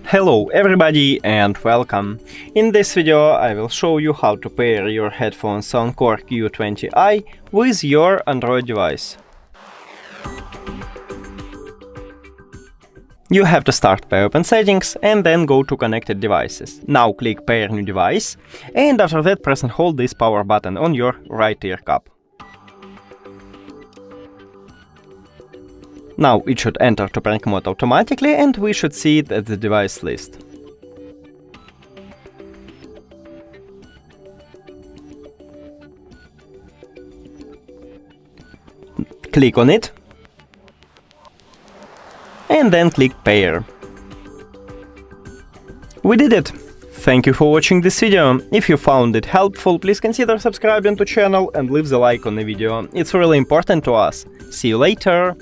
Hello everybody and welcome! In this video I will show you how to pair your headphones Soundcore Q20i with your Android device. You have to start by open settings and then go to connected devices. Now click pair new device and after that press and hold this power button on your right ear cup. Now it should enter to prank mode automatically and we should see it at the device list. Click on it and then click pair. We did it! Thank you for watching this video. If you found it helpful, please consider subscribing to channel and leave the like on the video. It's really important to us. See you later!